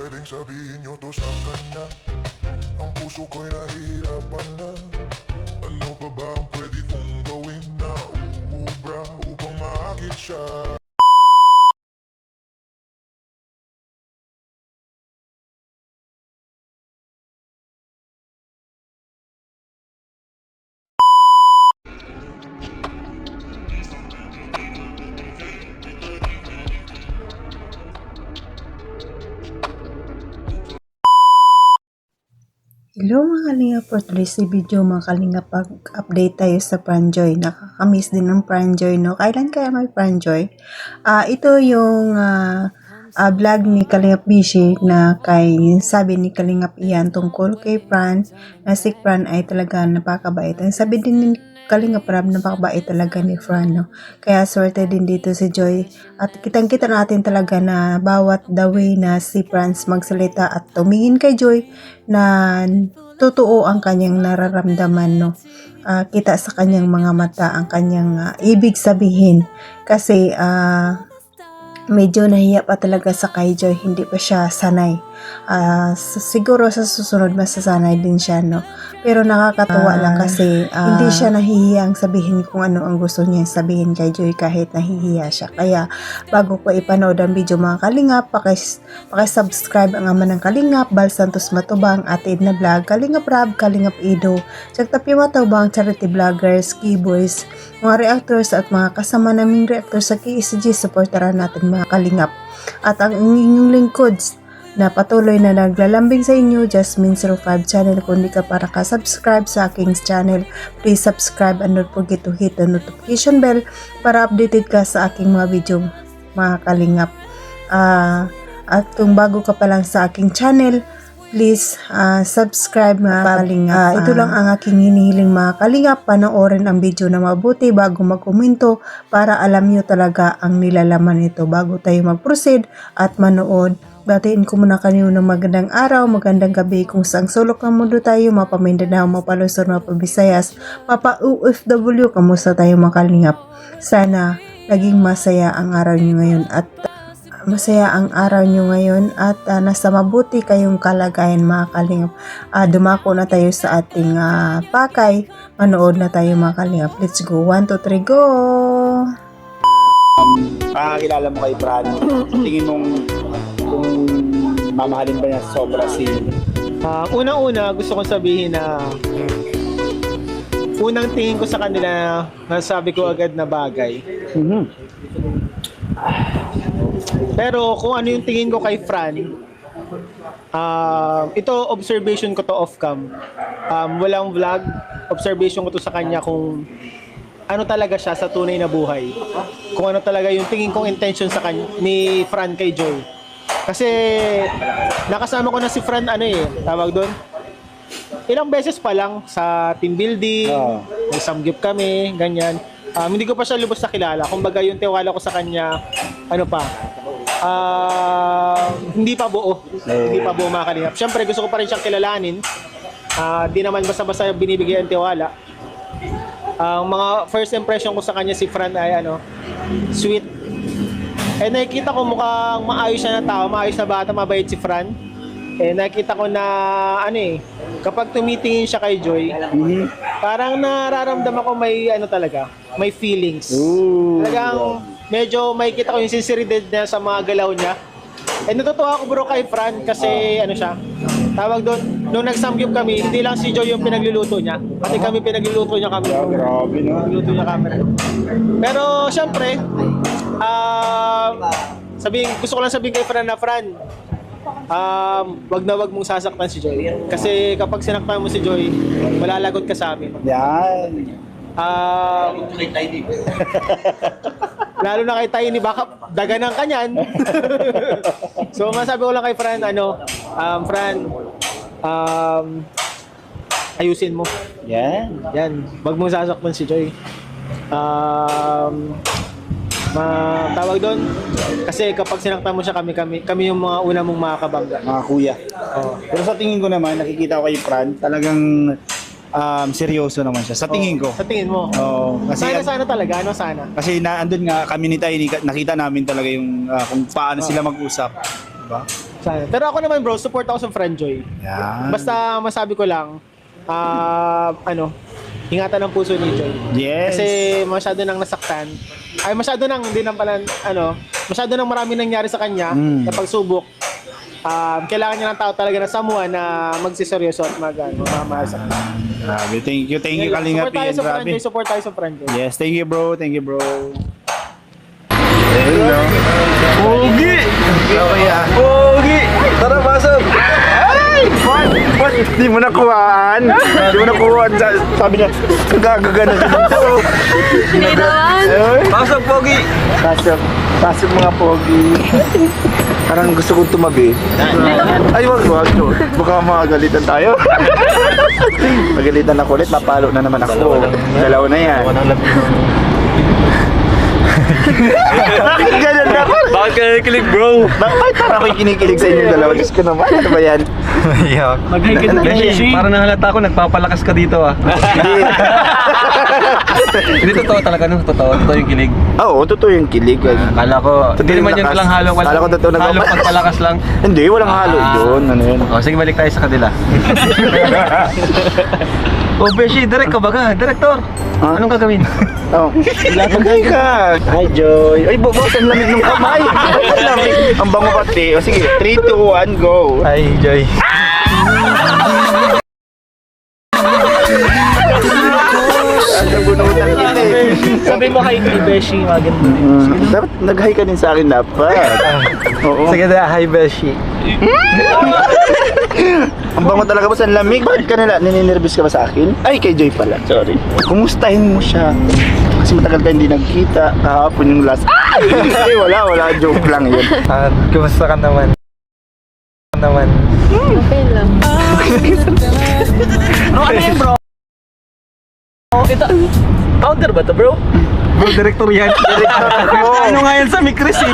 pwedeng sabihin nyo to sa kanya? Ang puso ko'y nahihirapan na. Ano pa ba ang pwede kong gawin na uubra upang maakit siya? Hello mga kalinga, for today's video mga kalinga, pag-update tayo sa Franjoy. Nakakamiss din ng Franjoy, no? Kailan kaya may Franjoy? Ito yung vlog ni Kalingap Bishi na sabi ni Kalingap Ian tungkol kay Fran, na si Fran ay talaga napakabait. Ang sabi din ni Kalingap Rab, napakabait talaga ni Fran, no? Kaya swerte din dito si Joy. At kitang-kita natin talaga na bawat the way na si Franz magsalita at tumingin kay Joy na totoo ang kanyang nararamdaman, no? Kita sa kanyang mga mata ang kanyang ibig sabihin, kasi medyo nahiya pa talaga sa kay Joy, hindi pa siya sanay. Siguro sa susunod masasanay din siya, no? Pero nakakatuwa lang kasi hindi siya nahihiyang sabihin kung ano ang gusto niya sabihin kay Joy kahit nahihiya siya. Kaya bago ko ipanood ang video mga kalingap, pakisubscribe ang ama ng Kalingap, Bal Santos Matubang, Ate Edna Vlog, Kalingap Rab, Kalingap Ido, Tsagtapi Matubang, Charity Vloggers, Keyboys, mga reactors at mga kasama naming reactors sa KSG. Supportaran natin mga kalingap. At ang inyong lingkods na patuloy na naglalambing sa inyo, Jasmine05 channel. Kung di ka para ka-subscribe sa aking channel, please subscribe and don't forget to hit the notification bell para updated ka sa aking mga video mga kalingap. At kung bago ka pa lang sa aking channel, please subscribe mga kalingap. Ito lang ang aking hinihiling mga kalingap, panoorin ang video na mabuti bago magkomento para alam nyo talaga ang nilalaman nito bago tayo mag-proceed at manood. Batiin ko muna kanyo ng magandang araw, magandang gabi kung saang sulok ng mundo tayo, mapa Mindanao, mapa Luzon, mapa Visayas, mapa OFW, kamusta tayo mga kalingap. Sana naging masaya ang araw nyo ngayon at nasa mabuti kayong kalagayan mga kalingap. Dumako na tayo sa ating pakay, manood na tayo mga kalingap. Let's go, 1, 2, 3, go! Kilala mo kay Fran, tingin mong kung mamahalin ba niya sobra si... Unang-una, gusto kong sabihin na unang tingin ko sa kanila, nasabi ko agad na bagay. Pero kung ano yung tingin ko kay Fran, ito observation ko to off-cam. Walang vlog, observation ko to sa kanya kung ano talaga siya sa tunay na buhay. Kung ano talaga yung tingin kong intention sa kanya, ni Fran kay Joy. Kasi nakasama ko na si Fran, tawag doon, ilang beses pa lang sa team building, may samgyup kami, ganyan. Hindi ko pa siya lubos na kilala. Kumbaga yung tiwala ko sa kanya, hindi pa buo. Hindi pa buo mga kalingap. Siyempre gusto ko pa rin siyang kilalanin. Di naman basta-basta binibigay ang tiwala. Ang mga first impression ko sa kanya si Fran ay sweet. Nakikita ko mukhang maayos siya na tao, maayos na bata, mabait si Fran. Nakikita ko na kapag tumitingin siya kay Joy, parang nararamdaman ko may may feelings. Talagang medyo makikita ko yung sinceridad niya sa mga galaw niya. Natutuwa ako bro kay Fran kasi siya, tawag doon, nung nagsamgyup kami, hindi lang si Joy yung pinagluluto niya, pati kami pinagluluto niya kami. Grabe no? Pinagluluto niya kami. Pero syempre, gusto ko lang sabihin kay Fran na Fran, wag na wag mong sasaktan si Joy. Kasi kapag sinaktan mo si Joy, malalagot ka sa amin. Yan. Lalo na kay Tiny, baka daganan ka niyan. So masabi ko lang kay Fran, Fran, ayusin mo. Yan. Yan, wag mong sasaktan si Joy. Tawag doon, kasi kapag sinaktan mo siya, kami yung mga una mong makakabangga. Mga kuya. Pero sa tingin ko naman, nakikita ko kay Fran, talagang seryoso naman siya. Sa tingin ko. Sa tingin mo? Oo. Kasi Sana talaga, sana? Kasi andun nga kami ni Tiny, nakita namin talaga yung kung paano sila mag-usap. Diba? Sana. Pero ako naman bro, support ako sa Franjoy. Yan. Basta masabi ko lang, ingatan ng puso ni Joy. Yes. Kasi masyado nang nasaktan. Ay, masyado nang, hindi nang pala, masyado nang marami nangyari sa kanya na pagsubok. Kailangan niya ng tao talaga na someone na magsiseryoso at magmamahal sa kanya. Grabe, thank you Kalingap Support tayo Ian, sa grabe. Franjoy, support tayo sa Franjoy. Yes, thank you bro. Hello. Pogi! Pogi! Tara, pasok! Ay! What? Di mo nakuhaan? Sabi niya, gagagana ka dito. Hindi naman. Pasok, Pogi! Pasok mga Pogi. Parang gusto kong tumabi. Ay, wag. Baka magalitan tayo. Magalitan ako ulit, mapalo na naman ako. Dalawa na yan. Ganun na ako. Bakit ka nakikilig, bro? Bakit parang ako'y kinikilig sa inyo dalawa? Diyos ko naman, ano ba yan? Mag-hi ka na, Beshi. Parang nahalata ko, nagpapalakas ka dito, ah. Hindi totoo talaga, no? Totoo yung kilig. Oo, totoo yung kilig. Akala ko, hindi naman yun lang halo. Akala ko totoo Halo pagpalakas lang. Hindi, walang halo yun. Ano yun? O, sige, balik tayo sa kanila. O, Beshi, direct ka baga? Director, Ha? anong gagawin? Oh, lapagay ka. Hi, Joy. Ay, boss, ang lamig ng kamay. Ang lamig. Ang bango pati. O, sige, 3, 2, 1, go. Ay, Joy. Ang bunutan kita eh. Sabi mo kay Beshi, maganda. Dapat nag-hi ka din sa akin dapat. Oo. Sige na, hi, Beshi. Ang bango talaga boss, ang lamig. Bakit ka nila? Nininervous ka ba sa akin? Ay, kay Joy pala. Sorry. Kumustahin mo siya. Kasi matagal tayo hindi nagkita. Kahapon yung last. Ay, wala. Joke lang yun. Kumusta ka naman? Okay lang. Bro, ano yun bro? Ito, counter ba ito bro? Bro, director yan. Ano nga yan sa Mikris, eh?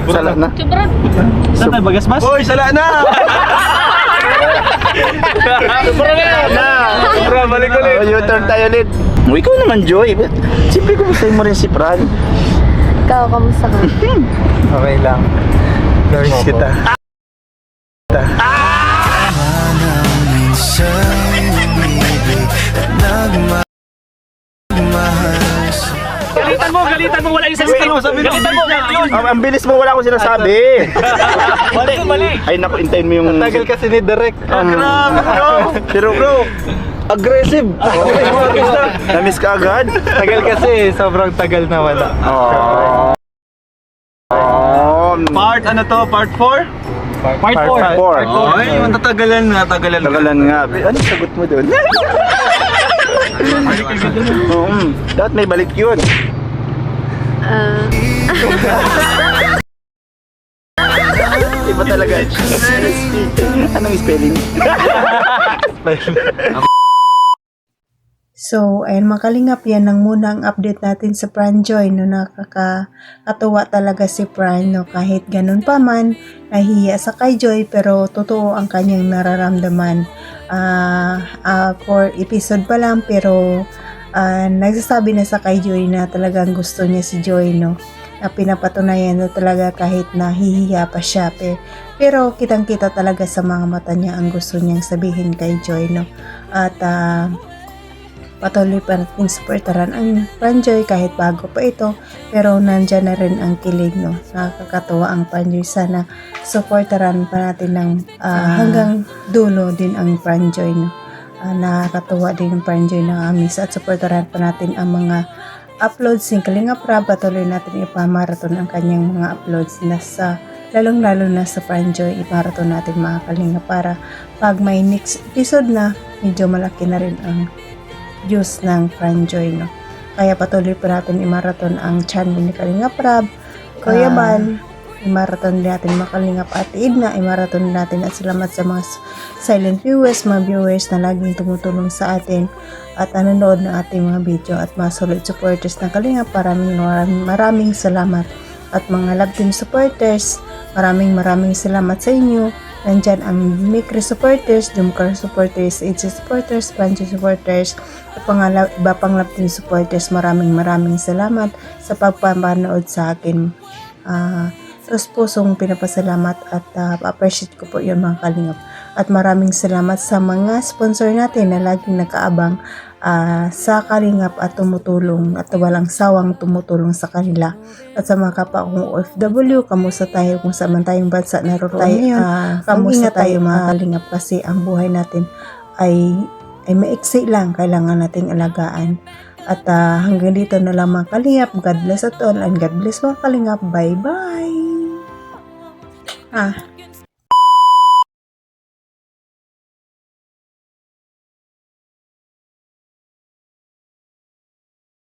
Sala na. Sobra. Saan tayo bagasmas? Hoy, sala na! Bro, balik ulit. U-turn tayo ulit. Ikaw naman, Joy. Siyempre, kumustahin mo rin si Fran. Ikaw, kamusta ka? Okay lang. Namiss kita. Galitan mo, wala yung sasabihin mo. Galitan mo, yun. Ang bilis mo, wala akong sinasabi. Mali. Ay, naku, intayin mo yung... Tagal kasi ni Direk. Grabe, bro. Pero bro, Aggressive. na-miss ka agad? Tagal kasi, sobrang tagal na wala. Oh. Part, ano to? Part 4? Part 4. Ay, matatagalan nga. Tagalan nga. Ano sagot mo doon? Dapat may balik yun. Iba talaga. Anong spelling? So, ayun mga kalingap, yan lang muna ang update natin sa Franjoy, no, nakakatuwa talaga si Fran, no, kahit ganun pa man, nahihiya sa kay Joy, pero totoo ang kanyang nararamdaman. For episode pa lang, pero nagsasabi na sa kay Joy na talagang gusto niya si Joy, no, na pinapatunayan na talaga kahit nahihiya pa siya, pero kitang-kita talaga sa mga mata niya ang gusto niyang sabihin kay Joy, no, at patuloy pa natin supportaran ang Franjoy kahit bago pa ito, pero nandyan na rin ang kilig, no. Nakakatuwa ang Franjoy, sana supportaran pa natin ng hanggang dulo din ang Franjoy, no. Nakakatuwa din ang Franjoy na amis, at supportaran pa natin ang mga uploads ng Kalingap Rab. Patuloy natin ipamaraton ang kanyang mga uploads na sa lalong-lalo na sa Franjoy, iparaton natin mga Kalingap para pag may next episode na, medyo malaki na rin ang views ng Franjoy, no. Kaya patuloy pa natin i-marathon ang channel ni Kalingap Rab, Kuya Bal, i-marathon natin mga Kalingap Ate Edna, i-marathon natin, at salamat sa mga silent viewers, mga viewers na laging tumutulong sa atin at nanonood ng ating mga video, at mga solid supporters ng Kalingap. Maraming salamat, at mga love team supporters, maraming salamat sa inyo. Nandyan ang Mikri supporters, Dumcar supporters, AJ supporters, Franjoy supporters, at iba pang love team supporters. Maraming salamat sa pagpapanood sa akin. pusong pinapasalamat at appreciate ko po yun mga kalingap. At maraming salamat sa mga sponsor natin na laging nakaabang sa kalingap at tumutulong at walang sawang tumutulong sa kanila. At sa mga kapwa kong OFW, kamusta tayo kung saan man tayong bansa naroon ngayon, kamusta tayo mga kalingap kasi ang buhay natin ay maiksi lang, kailangan nating alagaan. At hanggang dito na lang mga kalingap. God bless at all and God bless mga kalingap. Bye bye.